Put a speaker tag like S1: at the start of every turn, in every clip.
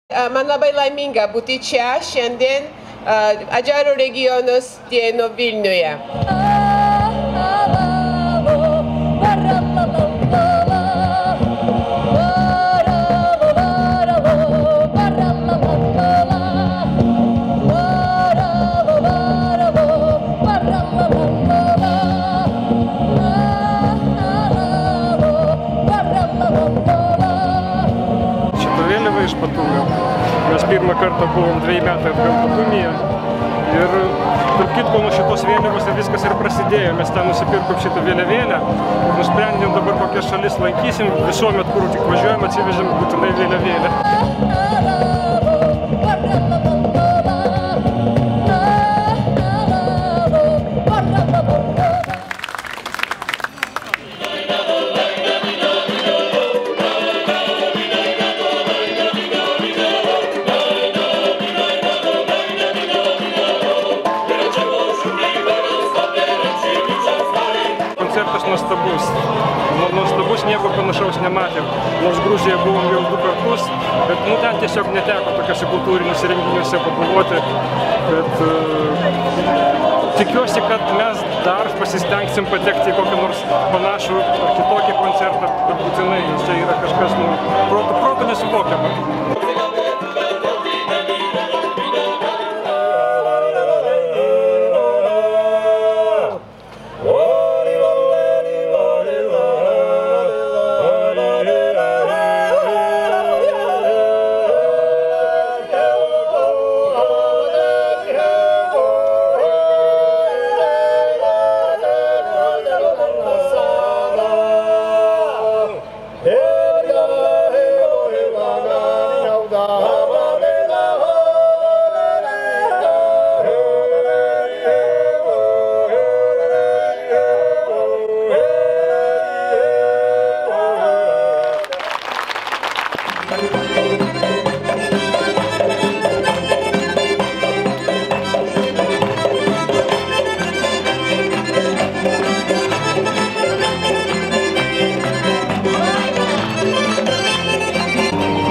S1: Man labai laiminga būti čia šiandien Adžaro regionos dienų Vilniuje.
S2: Iš Batumio. Mes pirmą kartą buvom 2 metai atgal Batumyje ir tarp kitko nuo šitos vėliavos viskas ir prasidėjo. Mes ten nusipirkom šitą vėliavėlę ir nusprendėm dabar kokias šalis lankysim. Visuomet, kur tik važiuojam, atsivežėm būtinai vėliavėlę. Koncertas nuostabus, nieko panašaus nematėm. Nors Gruzijoje buvom jau 2 kartus, bet ten tiesiog neteko tokiuose kultūriniuose renginiuose pabuvoti. Bet tikiuosi, kad mes dar pasistengsim patekti į kokį nors panašų ar kitokį koncertą, bet būtinai, nes čia yra kažkas protu nesuvokiama.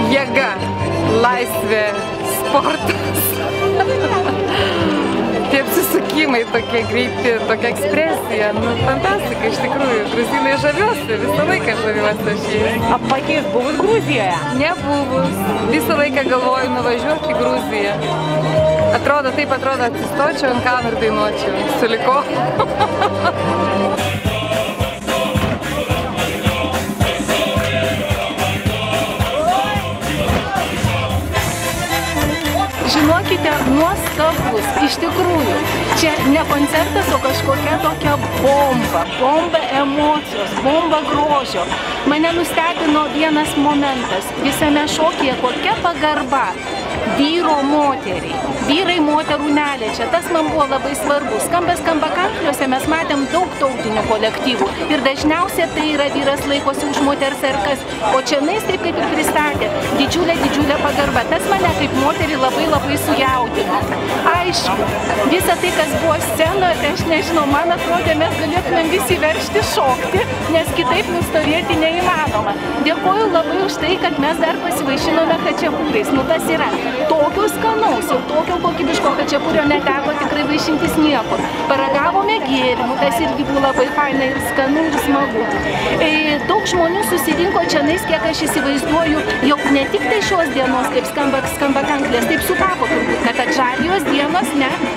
S3: Jėga, laisvė, sportas. Tie apsisukimai tokie greiti, tokia ekspresija. Fantastika iš tikrųjų. Gruzinai žaviuosi, visą laiką žaviuosi aš jais.
S4: Paties buvus Gruzijoje?
S3: Nebuvus. Visą laiką galvoju nuvažiuoti į Gruziją. Atrodo, atsistočiau ant kalno ir dainuočiau. Suliko.
S4: Žinokite, nuostabus, iš tikrųjų. Čia ne koncertas, o kažkokia tokia bomba. Bomba emocijos, bomba grožio. Mane nustebino vienas momentas. Visame šokyje kokia pagarba vyro moteriai. Vyrai moterų neliečia. Tas man buvo labai svarbu. Skamba kankliuose mes matėm daug tautinių kolektyvų. Ir dažniausiai tai yra vyras laikosi už moters arkas. O čianais taip kaip ir pristatė. Didžiulė pagarba. Tas mane kaip moterį labai sujaudino. Aišku, visa tai, kas buvo scenoje, tai aš nežinau, man atrodė, mes galėtumėm visi veršti šokti, nes kitaip nustovėti neįmanoma. Dėkoju labai už tai, kad mes dar pasivaišinome chačiapūrais. Tas yra tokio skanaus, jau tokio kokybiško chačiapūrio neteko tikrai vaišintis niekur. Paragavome gėrimų, tas irgi buvo labai faina ir skanu ir smagu. Daug žmonių susirinko čianais, kiek aš įsivaizduoju, jog ne tik tai šios dienos, kaip skamba kanklės, taip sutapo turbūt, kad Adžarijos dienos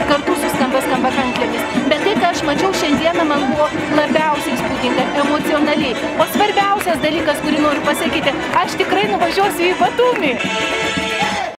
S4: kartu su skamba kanklėmis. Bet tai, ką aš mačiau šiandieną, man buvo labiausiai įspūdinga, emocionaliai. O svarbiausias dalykas, kurį noriu pasakyti, aš tikrai nuvažiuosiu į Batumį.